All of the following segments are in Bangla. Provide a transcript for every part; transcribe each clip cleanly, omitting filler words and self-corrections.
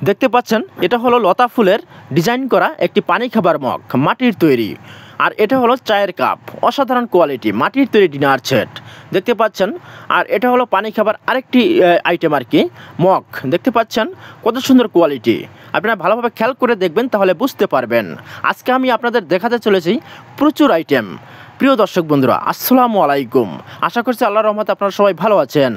দেখতে পাচ্ছেন এটা হলো লতা ফুলের ডিজাইন করা একটি পানি খাবার মগ, মাটির তৈরি। আর এটা হলো চায়ের কাপ, অসাধারণ কোয়ালিটি, মাটির তৈরি ডিনার সেট দেখতে পাচ্ছেন। আর এটা হলো পানি খাবার আরেকটি আইটেম আর কি, মগ দেখতে পাচ্ছেন কত সুন্দর কোয়ালিটি। আপনারা ভালোভাবে খেয়াল করে দেখবেন তাহলে বুঝতে পারবেন। আজকে আমি আপনাদের দেখাতে চলেছি প্রচুর আইটেম। প্রিয় দর্শক বন্ধুরা, আসসালামু আলাইকুম। আশা করছি আল্লাহর রহমতে আপনারা সবাই ভালো আছেন।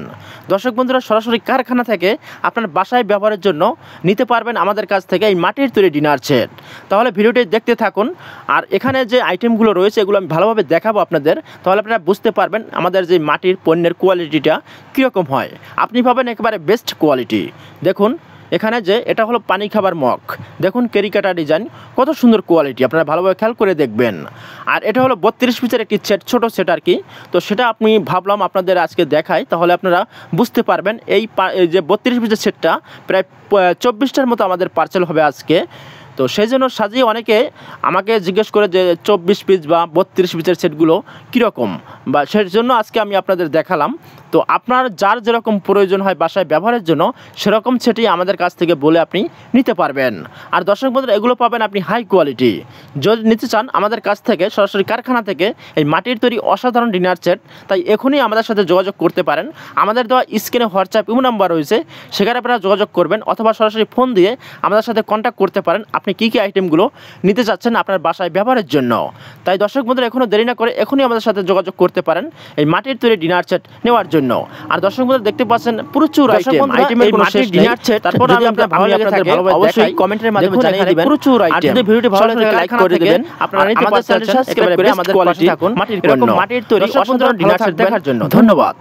দর্শক বন্ধুরা, সরাসরি কারখানা থেকে আপনার বাসায় ব্যবহারের জন্য নিতে পারবেন আমাদের কাছ থেকে এই মাটির তৈরি ডিনার সেট। তাহলে ভিডিওটি দেখতে থাকুন। আর এখানে যে আইটেমগুলো রয়েছে এগুলো আমি ভালোভাবে দেখাবো আপনাদের, তাহলে আপনারা বুঝতে পারবেন আমাদের যে মাটির পণ্যের কোয়ালিটিটা কীরকম হয়। আপনি পাবেন একেবারে বেস্ট কোয়ালিটি। দেখুন এখানে যে এটা হলো পানি খাবার মগ, দেখুন কেরিকাটা ডিজাইন, কত সুন্দর কোয়ালিটি, আপনারা ভালোভাবে খেয়াল করে দেখবেন। আর এটা হলো 32 পিসের একটি সেট, ছোটো সেট আর কি। তো সেটা আপনি ভাবলাম আপনাদের আজকে দেখাই, তাহলে আপনারা বুঝতে পারবেন। এই যে 32 পিসের সেটটা প্রায় 24টার মতো আমাদের পার্সেল হবে আজকে। তো সেই জন্য সাজিয়ে অনেকে আমাকে জিজ্ঞেস করে যে 24 পিস বা 32 পিসের সেটগুলো কীরকম, বা সেই জন্য আজকে আমি আপনাদের দেখালাম। তো আপনার যার যেরকম প্রয়োজন হয় বাসায় ব্যবহারের জন্য সেরকম সেটি আমাদের কাছ থেকে বলে আপনি নিতে পারবেন। আর দর্শক বন্ধুরা, এগুলো পাবেন আপনি হাই কোয়ালিটি। যদি নিতে চান আমাদের কাছ থেকে সরাসরি কারখানা থেকে এই মাটির তৈরি অসাধারণ ডিনার সেট, তাই এখনই আমাদের সাথে যোগাযোগ করতে পারেন। আমাদের দেওয়া স্ক্রিনে হোয়াটসঅ্যাপ ইমো নাম্বার রয়েছে, সেখানে আপনারা যোগাযোগ করবেন, অথবা সরাসরি ফোন দিয়ে আমাদের সাথে কন্ট্যাক্ট করতে পারেন আপনি কী কী আইটেমগুলো নিতে চাচ্ছেন আপনার বাসায় ব্যবহারের জন্য। তাই দর্শক বন্ধুরা, এখনও দেরি না করে এখনই আমাদের সাথে যোগাযোগ করতে পারেন এই মাটির তৈরি ডিনার সেট নেওয়ার জন্য। আর দর্শক বন্ধুরা, দেখতে পাচ্ছেন প্রচুর আইটেমের কোনো শেষ নেই। তারপর যদি আপনাদের ভালো লাগে থাকে অবশ্যই কমেন্টের মাধ্যমে জানিয়ে দিবেন প্রচুর আইটেম। যদি ভিডিওটি ভালো লাগে লাইক করে দিবেন। আপনারা নিতে পারছেন, সাবস্ক্রাইব করে আমাদের পাশে থাকুন মাটির তৈরি অসাধারণ ডিনার সেট দেখার জন্য। ধন্যবাদ।